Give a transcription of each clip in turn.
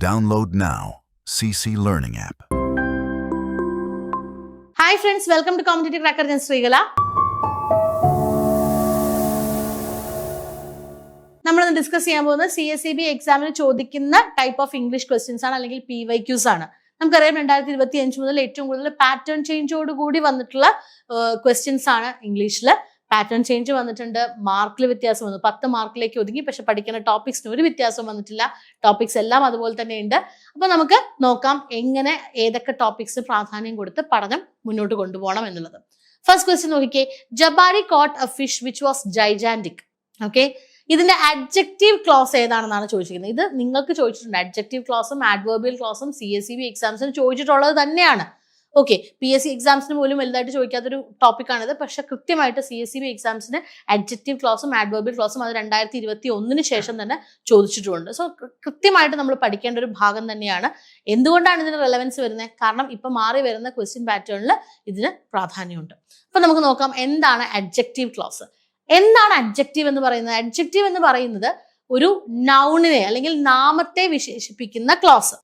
Download now. CC Learning app. Hi friends, welcome to Competitive Cracker. ഞാൻ ശ്രീകല. നമ്മളിന്ന് discuss ചെയ്യാൻ പോകുന്നത് CSEB എക്സാമിന് ചോദിക്കുന്ന ടൈപ്പ് ഓഫ് ഇംഗ്ലീഷ് ക്വസ്റ്റ്യൻസ് ആണ്, അല്ലെങ്കിൽ PYQs ആണ്. നമുക്കറിയാം 2025 മുതൽ ഏറ്റവും കൂടുതൽ പാറ്റേൺ ചേഞ്ചോട് കൂടി വന്നിട്ടുള്ള ക്വസ്റ്റ്യൻസ് ആണ് ഇംഗ്ലീഷിൽ. പാറ്റേൺ ചേഞ്ച് വന്നിട്ടുണ്ട്, മാർക്കിൽ വ്യത്യാസം വന്നു, 10 മാർക്കിലേക്ക് ഒതുങ്ങി. പക്ഷെ പഠിക്കുന്ന ടോപ്പിക്സിന് ഒരു വ്യത്യാസം വന്നിട്ടില്ല, ടോപ്പിക്സ് എല്ലാം അതുപോലെ തന്നെ ഉണ്ട്. അപ്പൊ നമുക്ക് നോക്കാം എങ്ങനെ ഏതൊക്കെ ടോപ്പിക്സ് പ്രാധാന്യം കൊടുത്ത് പഠനം മുന്നോട്ട് കൊണ്ടുപോകണം എന്നുള്ളത്. ഫസ്റ്റ് ക്വസ്റ്റ്യൻ നോക്കിക്കേ. Jabari caught a fish which was gigantic. Okay, ഇതിന്റെ അഡ്ജക്റ്റീവ് ക്ലോസ് ഏതാണെന്നാണ് ചോദിച്ചിരിക്കുന്നത്. ഇത് നിങ്ങൾക്ക് ചോദിച്ചിട്ടുണ്ട്. അഡ്ജക്റ്റീവ് ക്ലോസും ആഡ്വേർബിയൽ ക്ലോസും CSEB എക്സാംസിന് ചോദിച്ചിട്ടുള്ളത് തന്നെയാണ്. ഓക്കെ, PSC എക്സാംസിന് പോലും വലുതായിട്ട് ചോദിക്കാത്തൊരു ടോപ്പിക്കാണിത്. പക്ഷെ കൃത്യമായിട്ട് CSEB എക്സാംസിന് അഡ്ജക്റ്റീവ് ക്ലോസും ആഡ്വേർബിയൽ ക്ലോസും അത് 2021 ശേഷം തന്നെ ചോദിച്ചിട്ടുമുണ്ട്. സോ കൃത്യമായിട്ട് നമ്മൾ പഠിക്കേണ്ട ഒരു ഭാഗം തന്നെയാണ്. എന്തുകൊണ്ടാണ് ഇതിന് റെലവൻസ് വരുന്നത്? കാരണം ഇപ്പൊ മാറി വരുന്ന ക്വസ്റ്റ്യൻ പാറ്റേണിൽ ഇതിന് പ്രാധാന്യമുണ്ട്. അപ്പൊ നമുക്ക് നോക്കാം എന്താണ് അഡ്ജക്റ്റീവ് ക്ലോസ്. എന്താണ് അഡ്ജക്റ്റീവ് എന്ന് പറയുന്നത്? അഡ്ജക്റ്റീവ് എന്ന് പറയുന്നത് ഒരു നൗണിനെ അല്ലെങ്കിൽ നാമത്തെ വിശേഷിപ്പിക്കുന്ന ക്ലോസ്.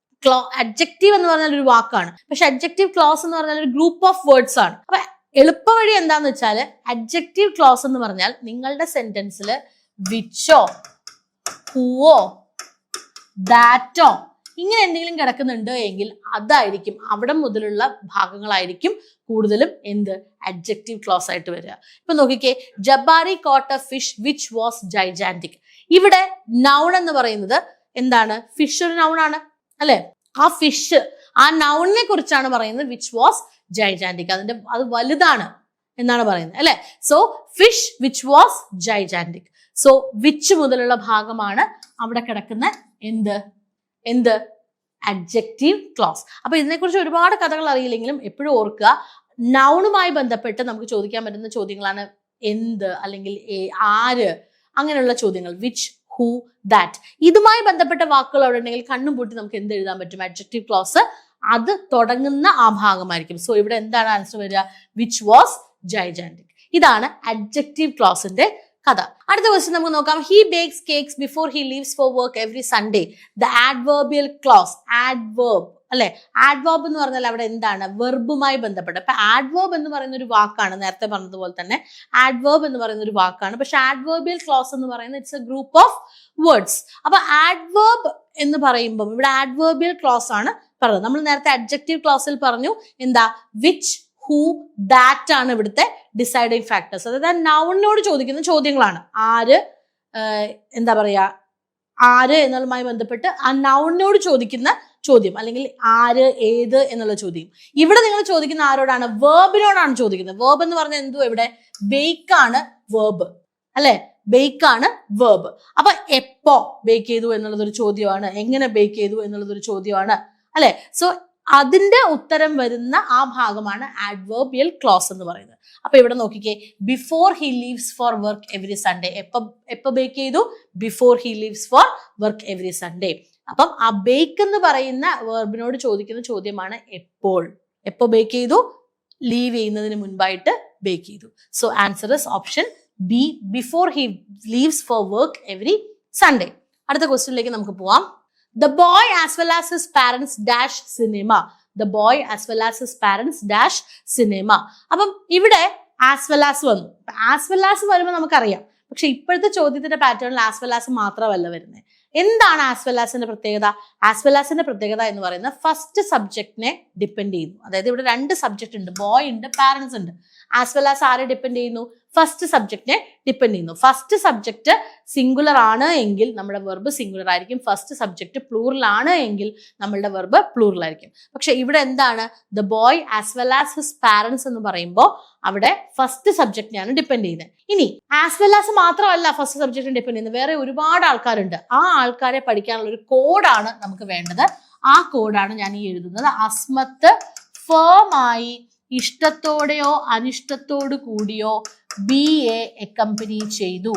അഡ്ജക്റ്റീവ് എന്ന് പറഞ്ഞാൽ ഒരു വാക്കാണ്, പക്ഷെ അഡ്ജക്റ്റീവ് ക്ലോസ് എന്ന് പറഞ്ഞാൽ ഒരു ഗ്രൂപ്പ് ഓഫ് വേർഡ്സ് ആണ്. അപ്പൊ എളുപ്പ വഴി എന്താന്ന് വെച്ചാൽ, അഡ്ജക്റ്റീവ് ക്ലോസ് എന്ന് പറഞ്ഞാൽ നിങ്ങളുടെ സെന്റൻസിൽ വിച്ചോ, ഹൂവോ, ദാറ്റോ ഇങ്ങനെ എന്തെങ്കിലും കിടക്കുന്നുണ്ട് എങ്കിൽ അതായിരിക്കും, അവിടെ മുതലുള്ള ഭാഗങ്ങളായിരിക്കും കൂടുതലും എന്ത് അഡ്ജക്റ്റീവ് ക്ലോസ് ആയിട്ട് വരിക. ഇപ്പൊ നോക്കിക്കേ, Jabari caught a fish which was gigantic. ഇവിടെ നൗൺ എന്ന് പറയുന്നത് എന്താണ്? ഫിഷ് ഒരു നൗൺ ആണ് അല്ലെ? ആ ഫിഷ്, ആ നൗണിനെ കുറിച്ചാണ് പറയുന്നത്. വിച്ച് വാസ് ജൈജാന്റിക്, അത് വലുതാണ് എന്നാണ് പറയുന്നത് അല്ലെ? So fish which was gigantic. So which മുതലുള്ള ഭാഗമാണ് അവിടെ കിടക്കുന്ന എന്ത് അഡ്ജക്റ്റീവ് ക്ലോസ്. അപ്പൊ ഇതിനെക്കുറിച്ച് ഒരുപാട് കഥകൾ അറിയില്ലെങ്കിലും എപ്പോഴും ഓർക്കുക, നൗണുമായി ബന്ധപ്പെട്ട് നമുക്ക് ചോദിക്കാൻ പറ്റുന്ന ചോദ്യങ്ങളാണ് എന്ത്, അല്ലെങ്കിൽ ആര്, അങ്ങനെയുള്ള ചോദ്യങ്ങൾ. Which, who, that. ഇതുമായി ബന്ധപ്പെട്ട വാക്കുകൾ അവിടെ ഉണ്ടെങ്കിൽ കണ്ണും പൂട്ടി നമുക്ക് എന്ത് എഴുതാൻ പറ്റും? അഡ്ജക്റ്റീവ് ക്ലോസ് അത് തുടങ്ങുന്ന ആ ഭാഗമായിരിക്കും. സോ ഇവിടെ എന്താണ് ആൻസർ വരിക? Which was gigantic. ഇതാണ് അഡ്ജക്റ്റീവ് ക്ലോസിന്റെ കഥ. അടുത്ത ക്വസ്റ്റ്യൻ നമുക്ക് നോക്കാം. He bakes cakes before he leaves four work every Sunday. The adverbial close, adverb അല്ലെ? ആഡ്വേർബ് എന്ന് പറഞ്ഞാൽ അവിടെ എന്താണ്? വെർബുമായി ബന്ധപ്പെട്ട്. അപ്പൊ ആഡ്വേർബ് എന്ന് പറയുന്ന ഒരു വാക്കാണ്, നേരത്തെ പറഞ്ഞതുപോലെ തന്നെ ആഡ്വേർബ് എന്ന് പറയുന്ന ഒരു വാക്കാണ്. പക്ഷെ ആഡ്വേർബിയൽ ക്ലോസ് എന്ന് പറയുന്നത് it's A group of words. അപ്പൊ ആഡ്വേർബ് എന്ന് പറയുമ്പോൾ ഇവിടെ ആഡ്വേർബിയൽ ക്ലോസ് ആണ് പറഞ്ഞത്. നമ്മൾ നേരത്തെ അഡ്ജക്റ്റീവ് ക്ലോസിൽ പറഞ്ഞു എന്താ? വിച്ച്, ഹൂ, ദാറ്റ് ആണ് ഇവിടുത്തെ ഡിസൈഡിങ് ഫാക്ടേഴ്സ്. അതായത് നൗണിനോട് ചോദിക്കുന്ന ചോദ്യങ്ങളാണ്. ആര്, എന്താ പറയാ, ആര് എന്നുള്ളതുമായി ബന്ധപ്പെട്ട് ആ നൗണിനോട് ചോദിക്കുന്ന ചോദ്യം, അല്ലെങ്കിൽ ആര്, ഏത് എന്നുള്ള ചോദ്യം. ഇവിടെ നിങ്ങൾ ചോദിക്കുന്ന ആരോടാണ്? വേർബിനോടാണ് ചോദിക്കുന്നത്. വേർബ് എന്ന് പറഞ്ഞാൽ എന്തോ ഇവിടെ ബേക്ക് ആണ് വേർബ് അല്ലെ? ബേക്ക് ആണ് വേർബ്. അപ്പൊ എപ്പോ ബേക്ക് ചെയ്തു എന്നുള്ളതൊരു ചോദ്യമാണ്, എങ്ങനെ ബേക്ക് ചെയ്തു എന്നുള്ളതൊരു ചോദ്യമാണ് അല്ലെ? സോ അതിന്റെ ഉത്തരം വരുന്ന ആ ഭാഗമാണ് ആഡ്വേർബിയൽ ക്ലോസ് എന്ന് പറയുന്നത്. അപ്പൊ ഇവിടെ നോക്കിക്കേ, before he leaves four work every Sunday. എപ്പോ ബേക്ക് ചെയ്തു? Before he leaves four work every Sunday. അപ്പം ആ ബേക്ക് എന്ന് പറയുന്ന വെർബിനോട് ചോദിക്കുന്ന ചോദ്യമാണ് എപ്പോൾ. എപ്പോ ബേക്ക് ചെയ്തു? ലീവ് ചെയ്യുന്നതിന് മുൻപായിട്ട് ബേക്ക് ചെയ്തു. So answer is option B, before he leaves four work every Sunday. അടുത്ത ക്വസ്റ്റ്യനിലേക്ക് നമുക്ക് പോവാം. The boy as well as his parents dash cinema. The boy as well as his parents dash cinema. അപ്പം ഇവിടെ as well as വന്നു. As well as വരുമ്പോൾ നമുക്കറിയാം. പക്ഷെ ഇപ്പോഴത്തെ ചോദ്യത്തിന്റെ പാറ്റേണിൽ ആസ് വെൽ ആസ് മാത്രമല്ല വരുന്നത്. എന്താണ് ആസ് വെൽ ആസിന്റെ പ്രത്യേകത? ആസ് വെൽ ആസിന്റെ പ്രത്യേകത എന്ന് പറയുന്നത് ഫസ്റ്റ് സബ്ജക്റ്റിനെ ഡിപ്പെൻഡ് ചെയ്യുന്നു. അതായത് ഇവിടെ 2 സബ്ജക്റ്റ് ഉണ്ട്, ബോയ് ഉണ്ട്, പാരന്റ്സ് ഉണ്ട്. ആസ് വെൽ ആസ് ആരെ ഡിപ്പെൻഡ് ചെയ്യുന്നു? ഫസ്റ്റ് സബ്ജക്റ്റിനെ ഡിപ്പെൻഡ് ചെയ്യുന്നു. ഫസ്റ്റ് സബ്ജക്റ്റ് സിംഗുലർ ആണ് എങ്കിൽ നമ്മുടെ വെർബ് സിംഗുലർ ആയിരിക്കും. ഫസ്റ്റ് സബ്ജക്റ്റ് പ്ലൂറൽ ആണ് എങ്കിൽ നമ്മളുടെ വെർബ് പ്ലൂറൽ ആയിരിക്കും. പക്ഷെ ഇവിടെ എന്താണ്? The boy as well as his parents എന്ന് പറയുമ്പോൾ അവിടെ ഫസ്റ്റ് സബ്ജക്റ്റിനെയാണ് ഡിപ്പെൻഡ് ചെയ്യുന്നത്. ഇനി ആസ് വെൽ ആസ് മാത്രമല്ല ഫസ്റ്റ് സബ്ജക്റ്റിനെ ഡിപ്പെൻഡ് ചെയ്യുന്നത്, വേറെ ഒരുപാട് ആൾക്കാരുണ്ട്. ആ ആൾക്കാരെ പഠിക്കാനുള്ള ഒരു കോഡാണ് നമുക്ക് വേണ്ടത്. ആ കോഡാണ് ഞാൻ ഈ എഴുതുന്നത്. അസ്മത്ത് ഫേമായി ഇഷ്ടത്തോടെയോ അനിഷ്ടത്തോടു കൂടിയോ BA അക്കമ്പനി ചെയ്തു.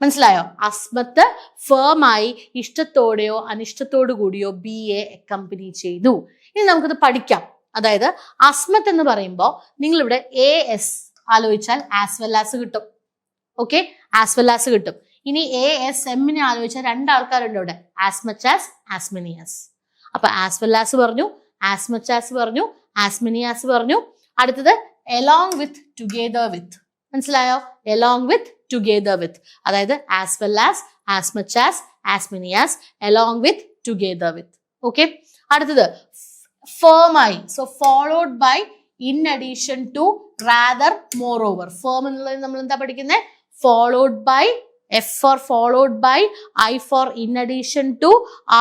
മനസ്സിലായോ? അസ്മത്ത് ഫേമായി ഇഷ്ടത്തോടെയോ അനിഷ്ടത്തോടു കൂടിയോ BA അക്കമ്പനി ചെയ്തു. ഇനി നമുക്കിത് പഠിക്കാം. അതായത് അസ്മത്ത് എന്ന് പറയുമ്പോൾ നിങ്ങൾ ഇവിടെ AS ആലോചിച്ചാൽ ആസ് വെൽ ആസ് കിട്ടും ഓക്കെ, ആസ് വെൽ ആസ് കിട്ടും. ഇനി ASMനെ ആലോചിച്ചാൽ രണ്ടാൾക്കാരുണ്ട് ഇവിടെ, as much as, as many as. അപ്പൊ ആസ് വെൽ ആസ് പറഞ്ഞു, ആസ് മച്ച് ആസ് പറഞ്ഞു, ആസ് മെനി ആസ് പറഞ്ഞു. അടുത്തത് എലോങ് വിത്ത്, ടുഗെദർ വിത്ത്. മനസ്സിലായോ? എലോങ് വിത്ത്, ടുഗെദർ വിത്ത്. അതായത് as well as much as many as, along with, together with. Okay, അടുത്തത് ഫേമായി. So followed by, in addition to, rather, more over. ഫേം എന്നുള്ളത് നമ്മൾ എന്താ പഠിക്കുന്നത്? Followed by, F for followed by, I for in addition to,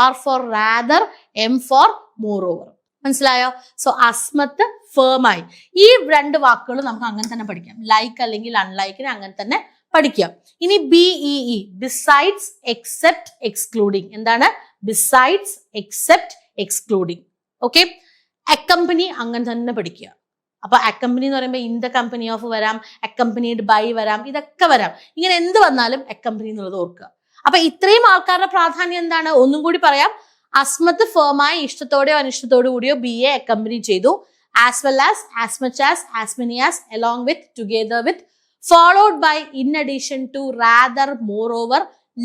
R for rather, M for moreover. മനസ്സിലായോ? So Asmath, ഫേമായി. ഈ രണ്ട് വാക്കുകൾ നമുക്ക് അങ്ങനെ തന്നെ പഠിക്കാം. ലൈക്ക് അല്ലെങ്കിൽ അൺലൈക്കിന് അങ്ങനെ തന്നെ പഠിക്കാം. ഇനി BEE, ബിസൈഡ്സ്, എക്സെപ്റ്റ്, എക്സ്ക്ലൂഡിങ്. എന്താണ്? Besides, except, excluding. Okay, accompany അങ്ങനെ തന്നെ പഠിക്കുക. അപ്പൊ അക്കമ്പനി എന്ന് പറയുമ്പോൾ ഇൻ ദ കമ്പനി ഓഫ് വരാം, അക്കമ്പനീഡ് ബൈ വരാം, ഇതൊക്കെ വരാം. ഇങ്ങനെ എന്ത് വന്നാലും അക്കമ്പനി എന്നുള്ളത് ഓർക്കുക. അപ്പൊ ഇത്രയും ആൾക്കാരുടെ പ്രാധാന്യം എന്താണ്? ഒന്നും കൂടി പറയാം. അസ്മത്ത് ഫേമായി ഇഷ്ടത്തോടെയോ അനിഷ്ടത്തോടു കൂടിയോ BA അക്കമ്പനി ചെയ്തു. As well as much as many as, along with, together with, followed by, in addition to, rather, moreover,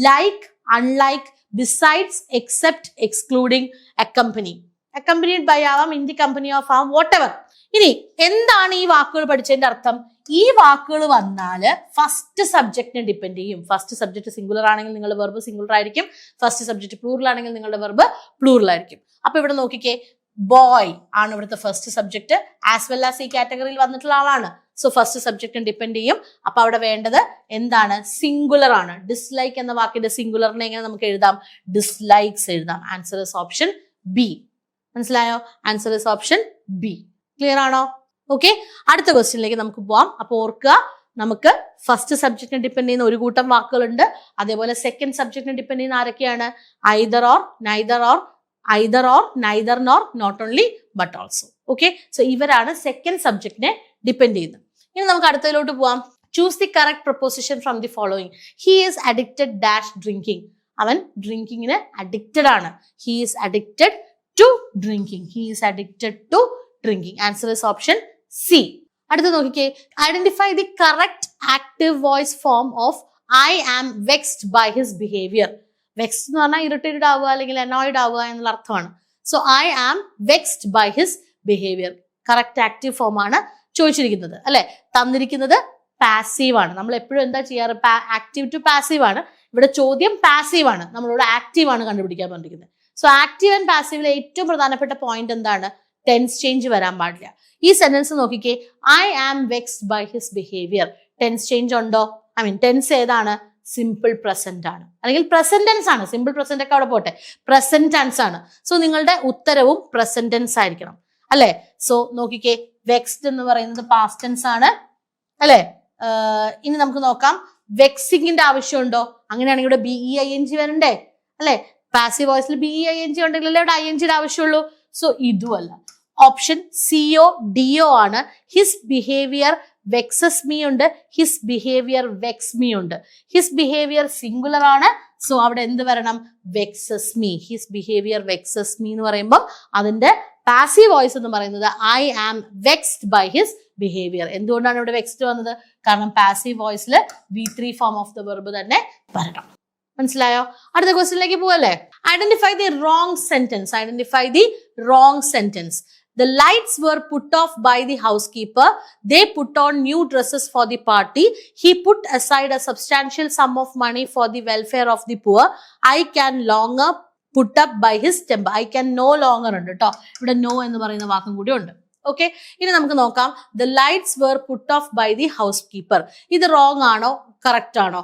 like, unlike, besides, except, excluding, accompany. Accompanied by ആവാം, ഇൻ ദി കമ്പനി ഓഫ് ആവാം, whatever. ഇനി എന്താണ് ഈ വാക്കുകൾ പഠിച്ചതിന്റെ അർത്ഥം? ഈ വാക്കുകൾ വന്നാല് ഫസ്റ്റ് സബ്ജക്റ്റിനെ ഡിപ്പെൻഡ് ചെയ്യും. ഫസ്റ്റ് സബ്ജക്ട് സിംഗുലർ ആണെങ്കിൽ നിങ്ങളുടെ വെർബ് സിംഗുലർ ആയിരിക്കും, ഫസ്റ്റ് സബ്ജക്ട് പ്ലൂറൽ ആണെങ്കിൽ നിങ്ങളുടെ വെർബ് പ്ലൂറൽ ആയിരിക്കും. അപ്പൊ ഇവിടെ നോക്കിക്കേ, ബോയ് ആണ് ഇവിടുത്തെ first subject. As well as ഈ കാറ്റഗറിയിൽ വന്നിട്ടുള്ള ആളാണ്. സോ ഫസ്റ്റ് സബ്ജക്റ്റിനെ ഡിപ്പെൻഡ് ചെയ്യും. അപ്പൊ അവിടെ വേണ്ടത് എന്താണ്? സിംഗുലർ ആണ്. ഡിസ്ലൈക്ക് എന്ന വാക്കിന്റെ സിംഗുലറിനെ എങ്ങനെ നമുക്ക് എഴുതാം? ഡിസ്ലൈക്സ് എഴുതാം. Answer is option B. മനസ്സിലായോ? Answer is option B. Clear ആണോ? ഓക്കെ, അടുത്ത ക്വസ്റ്റ്യനിലേക്ക് നമുക്ക് പോവാം. അപ്പൊ ഓർക്കുക, നമുക്ക് ഫസ്റ്റ് സബ്ജക്റ്റിനെ ഡിപ്പെൻഡ് ചെയ്യുന്ന ഒരു കൂട്ടം വാക്കുകളുണ്ട്. അതേപോലെ സെക്കൻഡ് സബ്ജക്റ്റിനെ ഡിപ്പെൻഡ് ചെയ്യുന്ന ആരൊക്കെയാണ്? Either or, neither or, either or, neither nor, not only but also. Okay, so ഇവരാണ് സെക്കൻഡ് സബ്ജക്റ്റിനെ ഡിപ്പെൻഡ് ചെയ്യുന്നത്. ഇനി നമുക്ക് അടുത്തതിലോട്ട് പോവാം. Choose the correct proposition from the following. He is addicted dash drinking. അവൻ ഡ്രിങ്കിങ്ങിന് അഡിക്റ്റഡ് ആണ്. He is addicted to drinking. He is addicted to drinking. Answer is option C. അടുത്ത നോക്കിക്കേ, identify the correct active voice form of I am vexed by his behavior. വെക്സ്ഡ് എന്ന് പറഞ്ഞാൽ irritated ആവുക അല്ലെങ്കിൽ annoyed ആവുക എന്നുള്ള അർത്ഥമാണ്. So I am vexed by his behavior. Correct active form ആണ് ചോദിച്ചിരിക്കുന്നത് അല്ലെ. തന്നിരിക്കുന്നത് പാസീവ് ആണ്. നമ്മൾ എപ്പോഴും എന്താ ചെയ്യാറ്? ആക്റ്റീവ് ടു പാസീവ് ആണ്. ഇവിടെ ചോദ്യം പാസീവ് ആണ്, നമ്മളിവിടെ ആക്റ്റീവ് ആണ് കണ്ടുപിടിക്കാൻ പറഞ്ഞിരിക്കുന്നത്. സോ ആക്റ്റീവ് ആൻഡ് പാസീവിലെ ഏറ്റവും പ്രധാനപ്പെട്ട പോയിന്റ് എന്താണ്? ടെൻസ് ചേഞ്ച് വരാൻ പാടില്ല. ഈ സെന്റൻസ് നോക്കിക്കേ, I am vexed by his behavior. Tense change ഉണ്ടോ? ടെൻസ് ഏതാണ്? സിമ്പിൾ പ്രസന്റ് ആണ്, അല്ലെങ്കിൽ പ്രസന്റ് ടെൻസ് ആണ്. സിമ്പിൾ പ്രസന്റ് ഒക്കെ അവിടെ പോട്ടെ, പ്രസന്റ് ടെൻസ് ആണ്. സോ നിങ്ങളുടെ ഉത്തരവും പ്രസന്റ് ടെൻസ് ആയിരിക്കണം അല്ലെ. സോ നോക്കിക്കേ, വെക്സ്ഡ് എന്ന് പറയുന്നത് പാസ്റ്റ് ടെൻസ് ആണ് അല്ലെ. ഇനി നമുക്ക് നോക്കാം, വെക്സിങ്ങിന്റെ ആവശ്യമുണ്ടോ? അങ്ങനെയാണെങ്കിൽ ഇവിടെ BEING വരണ്ടേ അല്ലെ. പാസീവ് വോയിസിൽ BEING ഉണ്ടെങ്കിലല്ലേ ഇവിടെ INGയുടെ ആവശ്യമുള്ളൂ. സോ ഇതുമല്ല. ഓപ്ഷൻ സിയോ ഡിയോ ആണ്. ഹിസ് ബിഹേവിയർ വെക്സസ് മീ ഉണ്ട്, ഹിസ് ബിഹേവിയർ വെക്സ് മീ ഉണ്ട്. ഹിസ് ബിഹേവിയർ സിംഗുലർ ആണ്. സോ അവിടെ എന്ത് വരണം? വെക്സസ് മീ. ഹിസ് ബിഹേവിയർ വെക്സസ് മീ എന്ന് പറയുമ്പോൾ അതിന്റെ പാസീവ് വോയിസ് എന്ന് പറയുന്നത് I am vexed by his behavior. എന്തുകൊണ്ടാണ് ഇവിടെ വെക്സ്ഡ് വന്നത്? കാരണം പാസീവ് വോയിസിൽ V3 form of the verb തന്നെ വരണം. മനസ്സിലായോ? അടുത്ത ക്വസ്റ്റ്യനിലേക്ക് പോവല്ലേ. Identify the wrong sentence. Identify the wrong sentence. The lights were put off by the housekeeper. They put on new dresses for the party. He put aside a substantial sum of money for the welfare of the poor. I can longer put up by his temper. I can no longer ഉണ്ട് കേട്ടോ. ഇവിടെ no എന്ന് പറയുന്ന വാക്കും കൂടി ഉണ്ട്. Okay, ഇനി നമുക്ക് നോക്കാം. The lights were put off by the housekeeper. ഇത് wrong ആണോ കറക്റ്റ് ആണോ?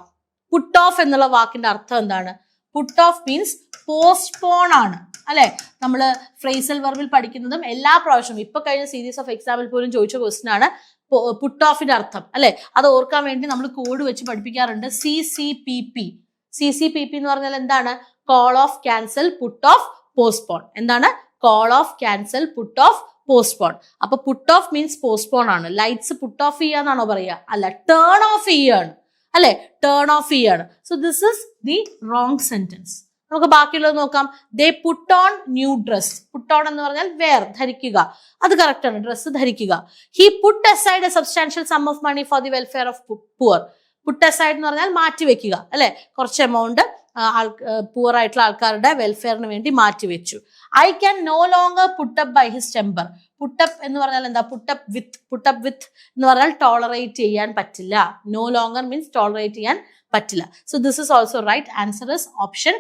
പുട്ട് ഓഫ് എന്നുള്ള വാക്കിന്റെ അർത്ഥം എന്താണ്? പുട്ട് ഓഫ് മീൻസ് പോസ്റ്റ്പോൺ ആണ് അല്ലെ. നമ്മള് ഫ്രേസൽ വെർബിൽ പഠിക്കുന്നതും എല്ലാ പ്രാവശ്യവും ഇപ്പൊ കഴിഞ്ഞ സീരീസ് ഓഫ് എക്സാമ്പിൾ പോലും ചോദിച്ച ക്വസ്റ്റ്യൻ ആണ് പുട്ട് ഓഫിന്റെ അർത്ഥം അല്ലെ. അത് ഓർക്കാൻ വേണ്ടി നമ്മൾ കോഡ് വെച്ച് പഠിപ്പിക്കാറുണ്ട്. CCPP. CCPP എന്ന് പറഞ്ഞാൽ എന്താണ്? Call off, cancel, put off, postpone. എന്താണ്? Call off, cancel, put off, postpone. അപ്പൊ പുട്ട് ഓഫ് മീൻസ് പോസ്റ്റ്പോൺ ആണ്. ലൈറ്റ്സ് പുട്ട് ഓഫ് ചെയ്യാന്നാണോ പറയുക? അല്ല, ടേൺ ഓഫ് ചെയ്യാണ് അല്ലെ. ടേൺ ഓഫ് ചെയ്യാണ്. So this is the wrong sentence. നമുക്ക് ബാക്കിയുള്ളത് നോക്കാം. They put on new dress. Put on എന്ന് പറഞ്ഞാൽ വെയർ, ധരിക്കുക. അത് കറക്റ്റ് ആണ്, ഡ്രസ്സ് ധരിക്കുക. He put aside a substantial sum of money for the welfare of poor. Put aside എന്ന് പറഞ്ഞാൽ മാറ്റി വെക്കുക അല്ലെ, കുറച്ച് എമൗണ്ട് പൂർ ആയിട്ടുള്ള ആൾക്കാരുടെ വെൽഫെയറിന് വേണ്ടി മാറ്റി വെച്ചു. I can no longer put up by his temper. Put up എന്ന് പറഞ്ഞാൽ എന്താ? പുട്ടപ്പ് വിത്ത് എന്ന് പറഞ്ഞാൽ ടോളറേറ്റ് ചെയ്യാൻ പറ്റില്ല. നോ ലോnger മീൻസ് ടോളറേറ്റ് ചെയ്യാൻ പറ്റില്ല. So this is also right. Answer is option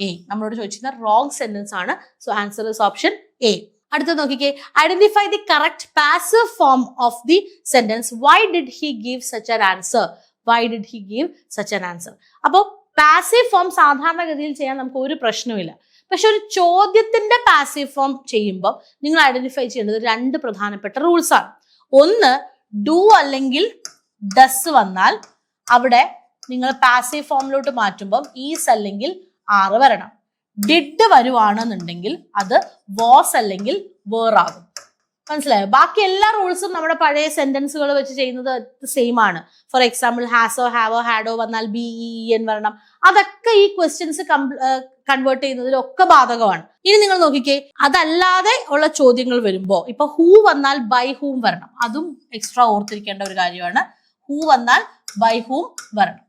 A. നമ്മളോട് ചോദിച്ചിരുന്ന റോങ് സെന്റൻസ് ആണ്. So answer is option A. അടുത്ത നോക്കിക്കേ, identify the correct passive form of the sentence. Why did he give such an answer? Why did he give such an answer? അപ്പോൾ passive form സാധാരണഗതിയിൽ ചെയ്യാൻ നമുക്ക് ഒരു പ്രശ്നവുമില്ല. പക്ഷെ ഒരു ചോദ്യത്തിന്റെ പാസീവ് ഫോം ചെയ്യുമ്പോൾ നിങ്ങൾ ഐഡന്റിഫൈ ചെയ്യേണ്ടത് 2 പ്രധാനപ്പെട്ട റൂൾസ് ആണ്. ഒന്ന്, ഡു അല്ലെങ്കിൽ ഡസ് വന്നാൽ അവിടെ നിങ്ങൾ പാസീവ് ഫോമിലോട്ട് മാറ്റുമ്പോൾ ഈസ് അല്ലെങ്കിൽ ആർ വരണം. ഡിഡ് വരുവാണെന്നുണ്ടെങ്കിൽ അത് വാസ് അല്ലെങ്കിൽ വേർ ആകും. മനസ്സിലായോ? ബാക്കി എല്ലാ റൂൾസും നമ്മുടെ പഴയ സെന്റൻസുകൾ വെച്ച് ചെയ്യുന്നത് സെയിം ആണ്. ഫോർ എക്സാമ്പിൾ ഹാസോ ഹാവോ ഹാഡോ വന്നാൽ BEEN വരണം. അതൊക്കെ ഈ ക്വസ്റ്റ്യൻസ് കൺവേർട്ട് ചെയ്യുന്നതിലൊക്കെ ബാധകമാണ്. ഇനി നിങ്ങൾ നോക്കിക്കേ, അതല്ലാതെ ഉള്ള ചോദ്യങ്ങൾ വരുമ്പോ ഇപ്പൊ ഹൂ വന്നാൽ ബൈ ഹൂം വരണം. അതും എക്സ്ട്രാ ഓർത്തിരിക്കേണ്ട ഒരു കാര്യമാണ്. ഹൂ വന്നാൽ ബൈ ഹൂം വരണം.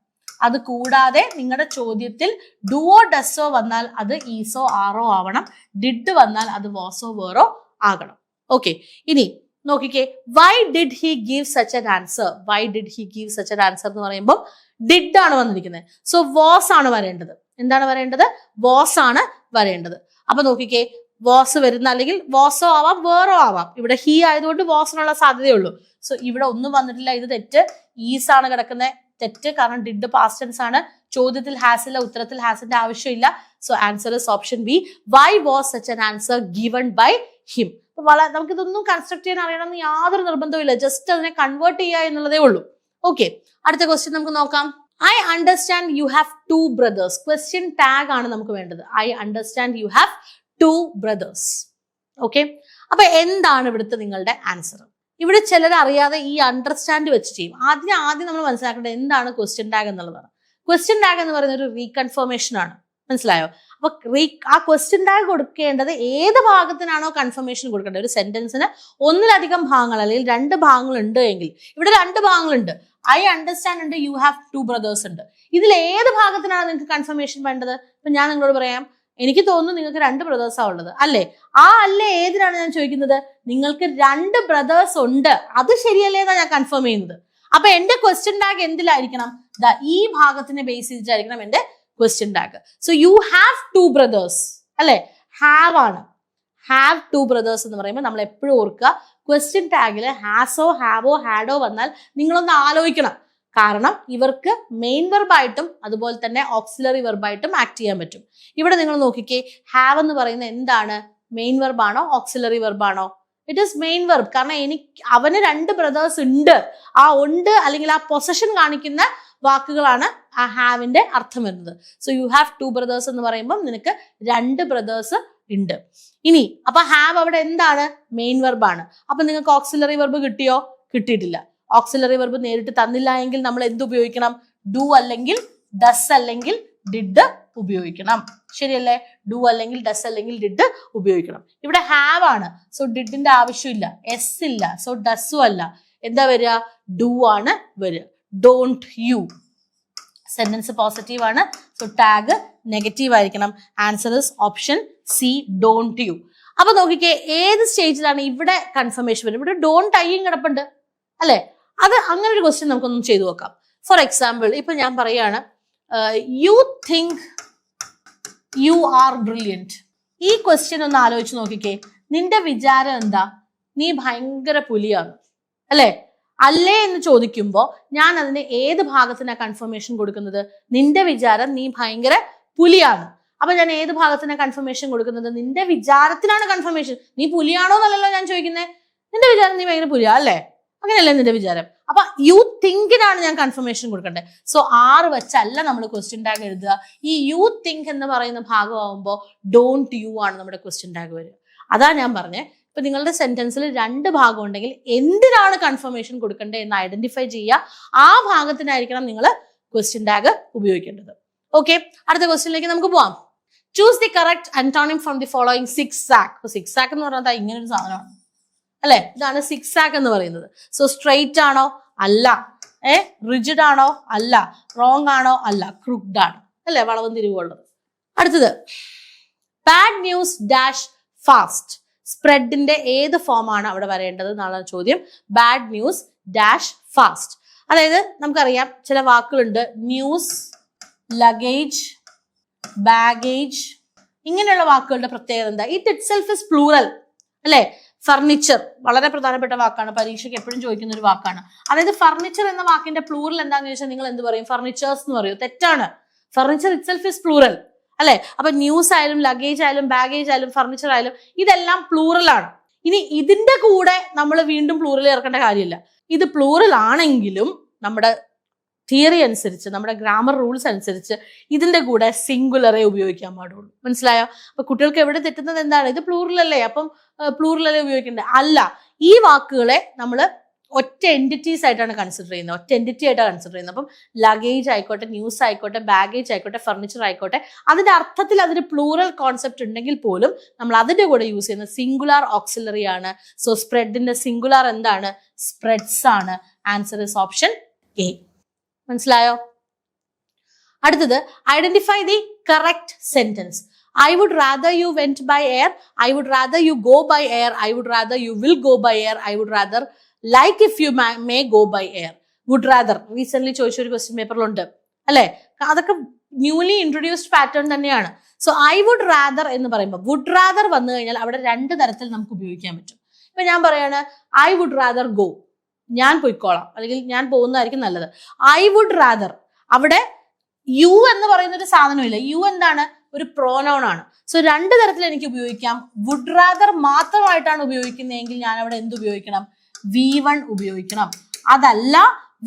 അത് കൂടാതെ നിങ്ങളുടെ ചോദ്യത്തിൽ ഡുവോ ഡസോ വന്നാൽ അത് ഈസോ ആറോ ആവണം. ഡിഡ് വന്നാൽ അത് വാസോ വേറോ ആകണം. ഓക്കെ, ഇനി നോക്കിക്കേ, Y did he give such an answer? Why did he give such an answer എന്ന് പറയുമ്പോൾ ഡിഡ് ആണ് വന്നിരിക്കുന്നത്. സോ വാസ് ആണ് വരേണ്ടത്. എന്താണ് വരേണ്ടത്? വാസ് ആണ് വരേണ്ടത്. അപ്പൊ നോക്കിക്കേ, വാസ് വരുന്ന അല്ലെങ്കിൽ വാസോ ആവാം വേറോ ആവാം. ഇവിടെ ഹി ആയതുകൊണ്ട് വാസിനുള്ള സാധ്യതയുള്ളൂ. സോ ഇവിടെ ഒന്നും വന്നിട്ടില്ല. ഇത് തെറ്റ്. ഈസ് ആണ് കിടക്കുന്നത്. തെറ്റ്. കാരണം ഡിഡ് പാസ്റ്റ് ടെൻസ് ആണ്. ചോദ്യത്തിൽ ഹാസ് ഇല്ല, ഉത്തരത്തിൽ ഹാസിന്റെ ആവശ്യമില്ല. So answer is option B. Why was such an answer given by him? നമുക്ക് ഇതൊന്നും കൺസ്ട്രക്ട് ചെയ്യാൻ അറിയണമെന്ന് യാതൊരു നിർബന്ധവും ഇല്ല. ജസ്റ്റ് അതിനെ കൺവേർട്ട് ചെയ്യുക എന്നുള്ളതേ ഉള്ളൂ. ഓക്കെ, അടുത്ത ക്വസ്റ്റ്യൻ നമുക്ക് നോക്കാം. I understand you have 2 brothers. Question tag ആണ് നമുക്ക് വേണ്ടത്. I understand you have 2 brothers. Okay, അപ്പൊ എന്താണ് ഇവിടുത്തെ നിങ്ങളുടെ ആൻസർ? ഇവിടെ ചിലർ അറിയാതെ ഈ അണ്ടർസ്റ്റാൻഡ് വെച്ച് ചെയ്യും. ആദ്യം നമ്മൾ മനസ്സിലാക്കേണ്ടത് എന്താണ് ക്വസ്റ്റ്യൻ ടാഗ് എന്നുള്ളതാണ്. ക്വസ്റ്റ്യൻ ടാഗ് എന്ന് പറയുന്ന ഒരു റീകൺഫർമേഷൻ ആണ്. മനസ്സിലായോ? അപ്പൊ ആ ക്വസ്റ്റ്യൻ ടാഗ് കൊടുക്കേണ്ടത് ഏത് ഭാഗത്തിനാണോ കൺഫർമേഷൻ കൊടുക്കേണ്ടത്. ഒരു സെന്റൻസിന് ഒന്നിലധികം ഭാഗങ്ങൾ അല്ലെങ്കിൽ 2 ഭാഗങ്ങൾ ഉണ്ട് എങ്കിൽ ഇവിടെ 2 ഭാഗങ്ങളുണ്ട്. ഐ അണ്ടർസ്റ്റാൻഡ് ഉണ്ട്, യു ഹാവ് 2 brothers ഉണ്ട്. ഇതിൽ ഏത് ഭാഗത്തിനാണ് നിങ്ങൾക്ക് കൺഫർമേഷൻ വേണ്ടത്? ഇപ്പൊ ഞാൻ നിങ്ങളോട് പറയാം, എനിക്ക് തോന്നുന്നു നിങ്ങൾക്ക് 2 brothers ആ ഉള്ളത് അല്ലേ? അല്ലേ ഏതിനാണ് ഞാൻ ചോദിക്കുന്നത്? നിങ്ങൾക്ക് 2 brothers ഉണ്ട്, അത് ശരിയല്ലേ എന്നാ ഞാൻ കൺഫേം ചെയ്യുന്നത്. അപ്പൊ എന്റെ ക്വസ്റ്റ്യൻ ടാഗ് എന്തിലായിരിക്കണം? ഈ ഭാഗത്തിനെ ബേസ് ചെയ്തിട്ടായിരിക്കണം എന്റെ question tag. So you have 2 brothers അല്ലെ? ഹാവ് ആണ്. ഹാവ് 2 brothers എന്ന് പറയുമ്പോൾ നമ്മൾ എപ്പോഴും ഓർക്കുക, ക്വസ്റ്റ്യൻ ടാഗിൽ ഹാസോ ഹാവോ ഹാഡോ വന്നാൽ നിങ്ങളൊന്ന് ആലോചിക്കണം. കാരണം ഇവർക്ക് മെയിൻ വെർബായിട്ടും അതുപോലെ തന്നെ ഓക്സിലറി വെർബായിട്ടും ആക്ട് ചെയ്യാൻ പറ്റും. ഇവിടെ നിങ്ങൾ നോക്കിക്കേ, ഹാവ് എന്ന് പറയുന്നത് എന്താണ്? മെയിൻ വെർബാണോ ഓക്സിലറി വെർബാണോ? It is main verb. കാരണം അവന് 2 brothers ഉണ്ട്. ആ ഉണ്ട് അല്ലെങ്കിൽ ആ പൊസഷൻ കാണിക്കുന്ന വാക്കുകളാണ് ആ ഹാവിന്റെ അർത്ഥം വരുന്നത്. സോ യു ഹാവ് 2 brothers എന്ന് പറയുമ്പോൾ നിനക്ക് 2 brothers ഉണ്ട്. ഇനി അപ്പൊ ഹാവ് അവിടെ എന്താണ്? മെയിൻ വെർബാണ്. അപ്പൊ നിങ്ങൾക്ക് ഓക്സിലറി വെർബ് കിട്ടിയോ? കിട്ടിയിട്ടില്ല. ഓക്സിലറി വെർബ് നേരിട്ട് തന്നില്ല എങ്കിൽ നമ്മൾ എന്ത് ഉപയോഗിക്കണം? ഡു അല്ലെങ്കിൽ ഡസ് അല്ലെങ്കിൽ ഡിഡ് ഉപയോഗിക്കണം. ശരിയല്ലേ? ഡു അല്ലെങ്കിൽ ഡസ് അല്ലെങ്കിൽ ഡിഡ് ഉപയോഗിക്കണം. ഇവിടെ ഹാവ് ആണ്. സോ ഡിഡിന്റെ ആവശ്യമില്ല. എസ് ഇല്ല. സോ ഡസ്സും അല്ല. എന്താ വരിക? ഡു ആണ് വരിക. Don't you. സെന്റൻസ് പോസിറ്റീവ് ആണ്. സോ ടാഗ് നെഗറ്റീവ് ആയിരിക്കണം. Answer is option C, don't you. അപ്പൊ നോക്കിക്കേ, ഏത് സ്റ്റേജിലാണ് ഇവിടെ കൺഫർമേഷൻ വരുന്നത്? ഇവിടെ ഡോണ്ട് ഐയും കിടപ്പുണ്ട് അല്ലെ? അത് അങ്ങനെ ഒരു ക്വസ്റ്റ്യൻ നമുക്കൊന്നും ചെയ്തു നോക്കാം. ഫോർ എക്സാമ്പിൾ, ഇപ്പൊ ഞാൻ പറയാണ്, you think you are brilliant. ഈ ക്വസ്റ്റ്യൻ ഒന്ന് ആലോചിച്ച് നോക്കിക്കേ. നിന്റെ വിചാരം എന്താ? നീ ഭയങ്കര പുലിയാണ് അല്ലെ? അല്ലേ എന്ന് ചോദിക്കുമ്പോൾ ഞാൻ അതിന് ഏത് ഭാഗത്തിനാ കൺഫർമേഷൻ കൊടുക്കുന്നത്? നിന്റെ വിചാരം നീ ഭയങ്കര പുലിയാണ്. അപ്പൊ ഞാൻ ഏത് ഭാഗത്തിനാ കൺഫർമേഷൻ കൊടുക്കുന്നത്? നിന്റെ വിചാരത്തിനാണ് കൺഫർമേഷൻ. നീ പുലിയാണോ എന്നല്ലല്ലോ ഞാൻ ചോദിക്കുന്നത്. നിന്റെ വിചാരം നീ ഭയങ്കര പുലിയാ അല്ലേ? അങ്ങനെയല്ലേ നിന്റെ വിചാരം? അപ്പൊ യു തിങ്കിനാണ് ഞാൻ കൺഫർമേഷൻ കൊടുക്കണ്ടേ. സോ ആർ വെച്ചല്ല നമ്മൾ ക്വസ്റ്റ്യൻ ടാഗ് എഴുതുക. ഈ യു തിങ്ക് എന്ന് പറയുന്ന ഭാഗമാകുമ്പോൾ ഡോണ്ട് യു ആണ് നമ്മുടെ ക്വസ്റ്റ്യൻ ടാഗ് വരിക. അതാ ഞാൻ പറഞ്ഞേ, ഇപ്പൊ നിങ്ങളുടെ സെന്റൻസിൽ 2 ഭാഗം ഉണ്ടെങ്കിൽ എന്തിനാണ് കൺഫർമേഷൻ കൊടുക്കേണ്ടത് എന്ന് ഐഡന്റിഫൈ ചെയ്യുക. ആ ഭാഗത്തിനായിരിക്കണം നിങ്ങൾ ക്വസ്റ്റ്യൻ ടാഗ് ഉപയോഗിക്കേണ്ടത്. ഓക്കെ, അടുത്ത ക്വസ്റ്റ്യനിലേക്ക് നമുക്ക് പോവാം. Choose the correct antonym from the following six sack. അപ്പൊ സിക്സ് സാക്ക് എന്ന് പറഞ്ഞാൽ ഇങ്ങനെ ഒരു സാധനമാണ് അല്ലെ? ഇതാണ് സിക്സ് സാക്ക് എന്ന് പറയുന്നത്. സോ സ്ട്രെയിറ്റ് ആണോ? അല്ല. റിജിഡ് ആണോ? അല്ല. റോങ് ആണോ? അല്ല. ക്രൂക്ഡ് ആണ്, അല്ലെ? വളവും തിരിവുള്ളത്. അടുത്തത് ബാഡ് ന്യൂസ് ഡാഷ് ഫാസ്റ്റ്. സ്പ്രെഡിന്റെ ഏത് ഫോം ആണ് അവിടെ വരേണ്ടത് എന്നാണ് ചോദ്യം. Bad news dash fast. അതായത് നമുക്കറിയാം ചില വാക്കുകളുണ്ട്, ന്യൂസ്, ലഗേജ്, ബാഗേജ്, ഇങ്ങനെയുള്ള വാക്കുകളുടെ പ്രത്യേകത എന്താ? It it self is plural, അല്ലെ? ഫർണിച്ചർ വളരെ പ്രധാനപ്പെട്ട വാക്കാണ്, പരീക്ഷയ്ക്ക് എപ്പോഴും ചോദിക്കുന്ന ഒരു വാക്കാണ്. അതായത് ഫർണിച്ചർ എന്ന വാക്കിന്റെ പ്ലൂറൽ എന്താന്ന് ചോദിച്ചാൽ നിങ്ങൾ എന്ത് പറയും? ഫർണിച്ചേഴ്സ് എന്ന് പറയും. തെറ്റാണ്. Furniture it self is plural, അല്ലെ? അപ്പൊ ന്യൂസ് ആയാലും ലഗേജ് ആയാലും ബാഗേജ് ആയാലും ഫർണിച്ചർ ആയാലും ഇതെല്ലാം പ്ലൂറൽ ആണ്. ഇനി ഇതിന്റെ കൂടെ നമ്മൾ വീണ്ടും പ്ലൂറൽ ചേർക്കേണ്ട കാര്യമില്ല. ഇത് പ്ലൂറൽ ആണെങ്കിലും നമ്മുടെ തിയറി അനുസരിച്ച്, നമ്മുടെ ഗ്രാമർ റൂൾസ് അനുസരിച്ച് ഇതിന്റെ കൂടെ സിംഗുലറെ ഉപയോഗിക്കാൻ പാടുള്ളൂ. മനസ്സിലായോ? അപ്പൊ കുട്ടികൾക്ക് എവിടെ തെറ്റുന്നത് എന്താണ്? ഇത് പ്ലൂറൽ അല്ലേ, അപ്പം പ്ലൂറൽ അല്ലേ ഉപയോഗിക്കേണ്ടത്? അല്ല. ഈ വാക്കുകളെ നമ്മൾ ഒറ്റ എൻറ്റിറ്റീസ് ആയിട്ടാണ് കൺസിഡർ ചെയ്യുന്നത്, ഒറ്റ എൻറ്റിറ്റി ആയിട്ടാണ് കൺസിഡർ ചെയ്യുന്നത്. അപ്പം ലഗേജ് ആയിക്കോട്ടെ, ന്യൂസ് ആയിക്കോട്ടെ, ബാഗേജ് ആയിക്കോട്ടെ, ഫർണിച്ചർ ആയിക്കോട്ടെ, അതിന്റെ അർത്ഥത്തിൽ അതിന് പ്ലൂറൽ കോൺസെപ്റ്റ് ഉണ്ടെങ്കിൽ പോലും നമ്മൾ അതിന്റെ കൂടെ യൂസ് ചെയ്യുന്നത് സിംഗുലാർ ഓക്സിലറി ആണ്. സോ സ്പ്രെഡിന്റെ സിംഗുലാർ എന്താണ്? സ്പ്രെഡ്സ് ആണ്. Answer is option A. മനസ്സിലായോ? അടുത്തത് identify the correct sentence. I would rather you went by air. I would rather you go by air. I would rather you will go by air. I would rather like if you may go by air. Would rather recent ചോദിച്ചൊരു question പേപ്പറിലുണ്ട്, അല്ലെ? അതൊക്കെ newly introduced pattern തന്നെയാണ്. So I would rather എന്ന് പറയുമ്പോൾ would rather വന്നു കഴിഞ്ഞാൽ അവിടെ രണ്ട് തരത്തിൽ നമുക്ക് ഉപയോഗിക്കാൻ പറ്റും. ഇപ്പൊ ഞാൻ പറയാണ് ഐ വുഡ് റാദർ ഗോ, ഞാൻ പോയിക്കോളാം, അല്ലെങ്കിൽ ഞാൻ പോകുന്നതായിരിക്കും നല്ലത്. ഐ വുഡ് റാദർ, അവിടെ യു എന്ന് പറയുന്ന ഒരു സാധനമില്ല. യു എന്താണ്? ഒരു പ്രോനൗൺ ആണ്. സോ രണ്ട് തരത്തിൽ എനിക്ക് ഉപയോഗിക്കാം. വുഡ് റാദർ മാത്രമായിട്ടാണ് ഉപയോഗിക്കുന്നതെങ്കിൽ ഞാൻ അവിടെ എന്ത് ഉപയോഗിക്കണം? V1 ഉപയോഗിക്കണം. അതല്ല,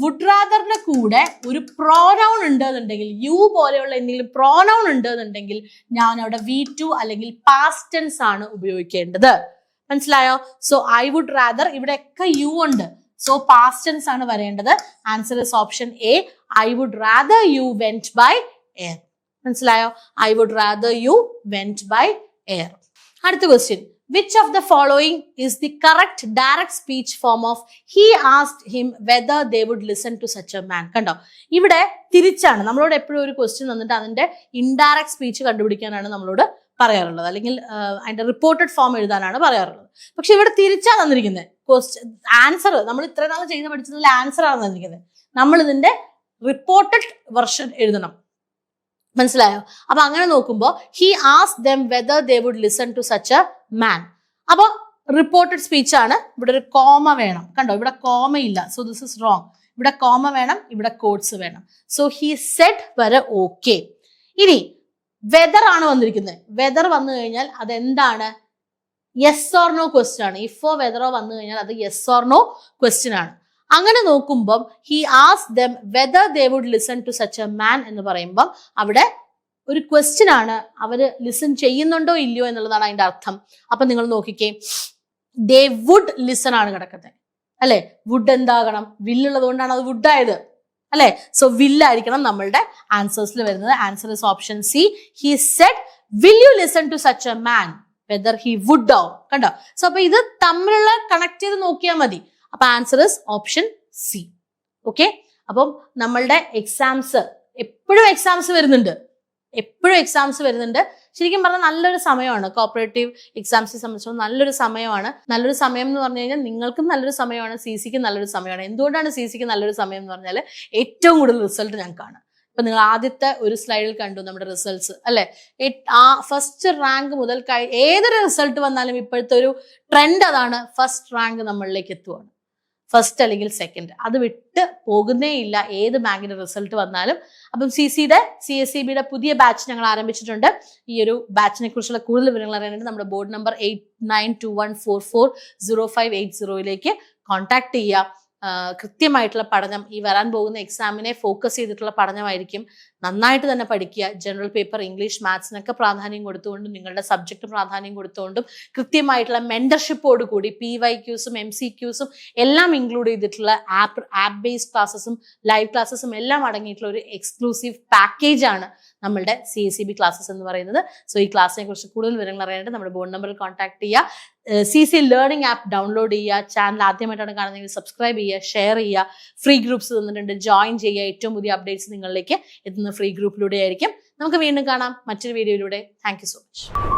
വുഡ് റാദറിന്റെ കൂടെ ഒരു പ്രോനൗൺ ഉണ്ട് എന്നുണ്ടെങ്കിൽ, യു പോലെയുള്ള എന്തെങ്കിലും പ്രോനൗൺ ഉണ്ട് എന്നുണ്ടെങ്കിൽ ഞാൻ അവിടെ V2 അല്ലെങ്കിൽ പാസ്റ്റ് ടെൻസ് ആണ് ഉപയോഗിക്കേണ്ടത്. മനസ്സിലായോ? സോ ഐ വുഡ് റാദർ, ഇവിടെയൊക്കെ യു ഉണ്ട്. സോ പാസ്റ്റ് ടെൻസ് ആണ് വരേണ്ടത്. Answer is option A. I would rather you went by air. മനസ്സിലായോ? I would rather you went by air. അടുത്ത question, which of the following is the correct direct speech form of he asked him whether they would listen to such a man? കണ്ടോ, ഇവിടെ തിരിച്ചാണ്. നമ്മളോട് എപ്പോഴും ഒരു question തന്നിട്ട് അതിന്റെ indirect speech കണ്ടുപിടിക്കാനാണ് നമ്മളോട് പറയാറുള്ളത്, അല്ലെങ്കിൽ അതിന്റെ റിപ്പോർട്ടഡ് ഫോം എഴുതാനാണ് പറയാറുള്ളത്. പക്ഷെ ഇവിടെ തിരിച്ചാണ് തന്നിരിക്കുന്നത്. ആൻസർ നമ്മൾ ഇത്ര നാൾ ചെയ്ത് പഠിച്ചതിൽ ആൻസർ ആണ് തന്നിരിക്കുന്നത്. നമ്മൾ ഇതിന്റെ റിപ്പോർട്ടഡ് വെർഷൻ എഴുതണം. മനസ്സിലായോ? അപ്പൊ അങ്ങനെ നോക്കുമ്പോൾ he asked them whether they would listen to such a man. അപ്പൊ റിപ്പോർട്ടഡ് സ്പീച്ച് ആണ്. ഇവിടെ ഒരു കോമ വേണം. കണ്ടോ, ഇവിടെ കോമ ഇല്ല. So this is wrong. ഇവിടെ കോമ വേണം, ഇവിടെ കോട്സ് വേണം. സോ ഹി സെഡ് വരെ ഓക്കെ. ഇനി വെദർ ആണ് വന്നിരിക്കുന്നത്. വെദർ വന്നു കഴിഞ്ഞാൽ അതെന്താണ്? യെസ് ഓർ നോ ക്വസ്റ്റ്യൻ ആണ്. ഇഫോ വെദറോ വന്നു കഴിഞ്ഞാൽ അത് യെസ് ഓർ നോ ക്വസ്റ്റ്യൻ ആണ്. അങ്ങനെ നോക്കുമ്പം he asked them whether they would listen to such a man എന്ന് പറയുമ്പം അവിടെ ഒരു ക്വസ്റ്റ്യൻ ആണ്. അവര് ലിസൺ ചെയ്യുന്നുണ്ടോ ഇല്ലയോ എന്നുള്ളതാണ് അതിന്റെ അർത്ഥം. അപ്പൊ നിങ്ങൾ നോക്കിക്കേ, ദേ വുഡ് ലിസൺ ആണ് കിടക്കുന്നത്, അല്ലെ? വുഡ് എന്താകണം? വില്ലുള്ളത് കൊണ്ടാണ് അത് വുഡ് ആയത്, അല്ലെ? സോ വില്ലായിരിക്കണം നമ്മളുടെ ആൻസേഴ്സിൽ വരുന്നത്. Answer is option C. He said will you listen to such a man whether he would ആവും. കണ്ടോ? സോ അപ്പൊ ഇത് തമ്മിലുള്ള കണക്ട് ചെയ്ത് നോക്കിയാൽ മതി. അപ്പൊ answer is option C. Okay. അപ്പം നമ്മളുടെ എക്സാംസ് എപ്പോഴും വരുന്നുണ്ട്. ശരിക്കും പറഞ്ഞാൽ നല്ലൊരു സമയമാണ്. കോപ്പറേറ്റീവ് എക്സാംസിനെ സംബന്ധിച്ചിടത്തോളം നല്ലൊരു സമയമാണ്. നല്ലൊരു സമയം എന്ന് പറഞ്ഞു കഴിഞ്ഞാൽ നിങ്ങൾക്കും നല്ലൊരു സമയമാണ്, CC-ക്ക് നല്ലൊരു സമയമാണ്. എന്തുകൊണ്ടാണ് CC-ക്ക് നല്ലൊരു സമയം എന്ന് പറഞ്ഞാൽ ഏറ്റവും കൂടുതൽ റിസൾട്ട് ഞങ്ങൾക്കാണ്. ഇപ്പൊ നിങ്ങൾ ആദ്യത്തെ ഒരു സ്ലൈഡിൽ കണ്ടു നമ്മുടെ റിസൾട്ട്സ്, അല്ലെ? ഫസ്റ്റ് റാങ്ക് മുതൽ ഏതൊരു റിസൾട്ട് വന്നാലും ഇപ്പോഴത്തെ ഒരു ട്രെൻഡ് അതാണ്. ഫസ്റ്റ് റാങ്ക് നമ്മളിലേക്ക് എത്തുവാണ്, ഫസ്റ്റ് അല്ലെങ്കിൽ സെക്കൻഡ്. അത് വിട്ട് പോകുന്നേ ഇല്ല ഏത് ബാങ്കിന്റെ റിസൾട്ട് വന്നാലും. അപ്പം CSEB-യുടെ പുതിയ ബാച്ച് ഞങ്ങൾ ആരംഭിച്ചിട്ടുണ്ട്. ഈ ഒരു ബാച്ചിനെ കുറിച്ചുള്ള കൂടുതൽ വിവരങ്ങൾ അറിയാനായിട്ട് നമ്മുടെ ബോർഡ് നമ്പർ 8921440580 കോൺടാക്ട് ചെയ്യുക. കൃത്യമായിട്ടുള്ള പഠനം, ഈ വരാൻ പോകുന്ന എക്സാമിനെ ഫോക്കസ് ചെയ്തിട്ടുള്ള പഠനമായിരിക്കും. നന്നായിട്ട് തന്നെ പഠിക്കുക. ജനറൽ പേപ്പർ, ഇംഗ്ലീഷ്, മാത്സിനൊക്കെ പ്രാധാന്യം കൊടുത്തുകൊണ്ടും നിങ്ങളുടെ സബ്ജക്റ്റ് പ്രാധാന്യം കൊടുത്തുകൊണ്ടും കൃത്യമായിട്ടുള്ള മെന്റർഷിപ്പോട് കൂടി PYQസും MCQസും എല്ലാം ഇൻക്ലൂഡ് ചെയ്തിട്ടുള്ള ആപ്പ് ബേസ്ഡ് ക്ലാസ്സസും ലൈവ് ക്ലാസ്സസും എല്ലാം അടങ്ങിയിട്ടുള്ള ഒരു എക്സ്ക്ലൂസീവ് പാക്കേജ് ആണ് നമ്മളുടെ CSEB ക്ലാസ്സസ് എന്ന് പറയുന്നത്. സോ ഈ ക്ലാസ്സിനെ കുറിച്ച് കൂടുതൽ വിവരങ്ങൾ അറിയാനായിട്ട് നമ്മുടെ ബോർഡ് നമ്പറിൽ കോൺടാക്ട് ചെയ്യുക. CC ലേണിംഗ് ആപ്പ് ഡൗൺലോഡ് ചെയ്യുക. ചാനൽ ആദ്യമായിട്ടാണ് കാണുന്നതെങ്കിൽ സബ്സ്ക്രൈബ് ചെയ്യുക, ഷെയർ ചെയ്യുക. ഫ്രീ ഗ്രൂപ്പ്സ് തന്നിട്ടുണ്ട്, ജോയിൻ ചെയ്യുക. ഏറ്റവും പുതിയ അപ്ഡേറ്റ്സ് നിങ്ങളിലേക്ക് എത്തുന്ന ഫ്രീ ഗ്രൂപ്പിലൂടെ ആയിരിക്കും. നമുക്ക് വീണ്ടും കാണാം മറ്റൊരു വീഡിയോയിലൂടെ. Thank you so much.